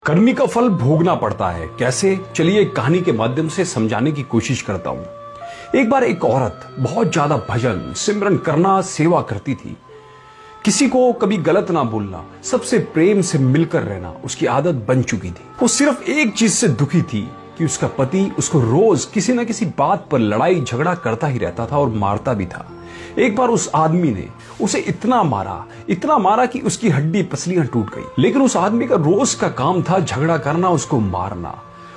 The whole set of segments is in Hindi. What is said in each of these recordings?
कर्मी का फल भोगना पड़ता है। कैसे? चलिए एक कहानी के माध्यम से समझाने की कोशिश करता हूं। एक बार एक औरत बहुत ज्यादा भजन सिमरन करना, सेवा करती थी। किसी को कभी गलत ना बोलना, सबसे प्रेम से मिलकर रहना उसकी आदत बन चुकी थी। वो सिर्फ एक चीज से दुखी थी कि उसका पति उसको रोज किसी न किसी बात पर लड़ाई झगड़ा करता ही रहता था और मारता भी था। एक बार उस आदमी ने उसे इतना मारा कि उसकी हड्डी पसलियां टूट गई। लेकिन उस आदमी का रोज का काम था झगड़ा करना, उसको मारना।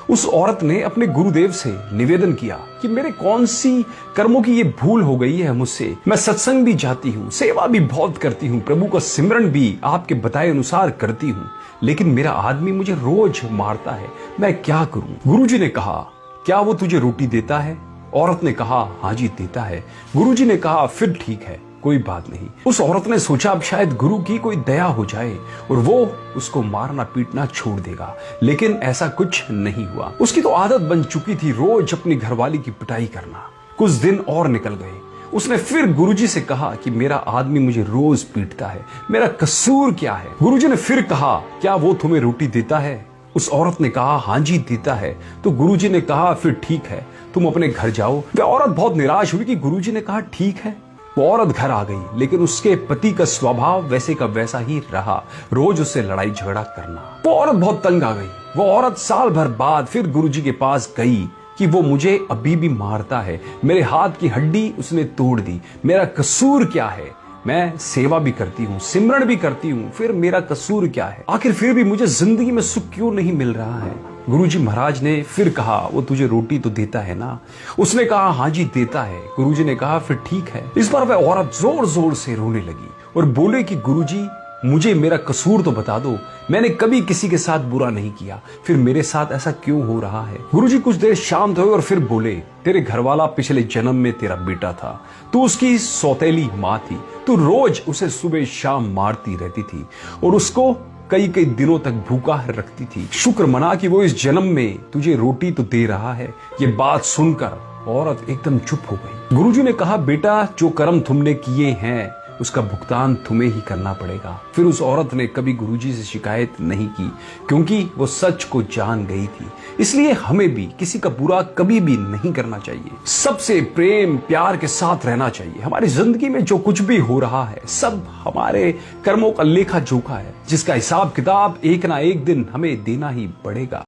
उस औरत ने अपने गुरुदेव से निवेदन किया कि मेरे कौन सी कर्मों की ये भूल हो गई है मुझसे। मैं सत्संग भी जाती हूँ, सेवा भी बहुत करती हूँ, प्रभु का सिमरन भी आपके बताए अनुसार करती हूँ, लेकिन मेरा आदमी मुझे रोज मारता है, मैं क्या करूं? गुरुजी ने कहा, क्या वो तुझे रोटी देता है? औरत ने कहा, हाँ जी देता है। गुरुजी ने कहा, फिर ठीक है, कोई बात नहीं। उस औरत ने सोचा अब शायद गुरु की कोई दया हो जाए और वो उसको मारना पीटना छोड़ देगा, लेकिन ऐसा कुछ नहीं हुआ। उसकी तो आदत बन चुकी थी रोज अपनी घरवाली की पिटाई करना। कुछ दिन और निकल गए। उसने फिर गुरुजी से कहा कि मेरा आदमी मुझे रोज पीटता है, मेरा कसूर क्या है? गुरुजी ने फिर कहा, क्या वो तुम्हें रोटी देता है? उस औरत ने कहा, हाँ जी देता है। तो गुरुजी ने कहा, फिर ठीक है, तुम अपने घर जाओ। वह औरत बहुत निराश हुई कि गुरुजी ने कहा ठीक है। वो औरत घर आ गई, लेकिन उसके पति का स्वभाव वैसे का वैसा ही रहा, रोज उससे लड़ाई झगड़ा करना। वो औरत बहुत तंग आ गई। वो औरत साल भर बाद फिर गुरुजी के पास गई कि वो मुझे अभी भी मारता है, मेरे हाथ की हड्डी उसने तोड़ दी, मेरा कसूर क्या है? मैं सेवा भी करती हूँ, सिमरन भी करती हूँ, फिर मेरा कसूर क्या है? आखिर फिर भी मुझे जिंदगी में सुख क्यों नहीं मिल रहा है? गुरुजी महाराज ने फिर कहा, वो तुझे रोटी तो देता है ना? उसने कहा, हाँ जी देता है। गुरुजी ने कहा, फिर ठीक है। इस बार वह औरत जोर जोर से रोने लगी और बोले कि गुरुजी मुझे मेरा कसूर तो बता दो, मैंने कभी किसी के साथ बुरा नहीं किया, फिर मेरे साथ ऐसा क्यों हो रहा है? गुरुजी कुछ देर शांत हुए और फिर बोले, तेरे घरवाला पिछले जन्म में तेरा बेटा था, तू उसकी सौतेली माँ थी, तू रोज उसे सुबह शाम मारती रहती थी और उसको कई कई दिनों तक भूखा रखती थी। शुक्र मना कि वो इस जन्म में तुझे रोटी तो दे रहा है। ये बात सुनकर औरत एकदम चुप हो गई। गुरुजी ने कहा, बेटा जो कर्म तुमने किए हैं उसका भुगतान तुम्हें ही करना पड़ेगा। फिर उस औरत ने कभी गुरुजी से शिकायत नहीं की, क्योंकि वो सच को जान गई थी। इसलिए हमें भी किसी का बुरा कभी भी नहीं करना चाहिए, सबसे प्रेम प्यार के साथ रहना चाहिए। हमारी जिंदगी में जो कुछ भी हो रहा है सब हमारे कर्मों का लेखा जोखा है, जिसका हिसाब किताब एक ना एक दिन हमें देना ही पड़ेगा।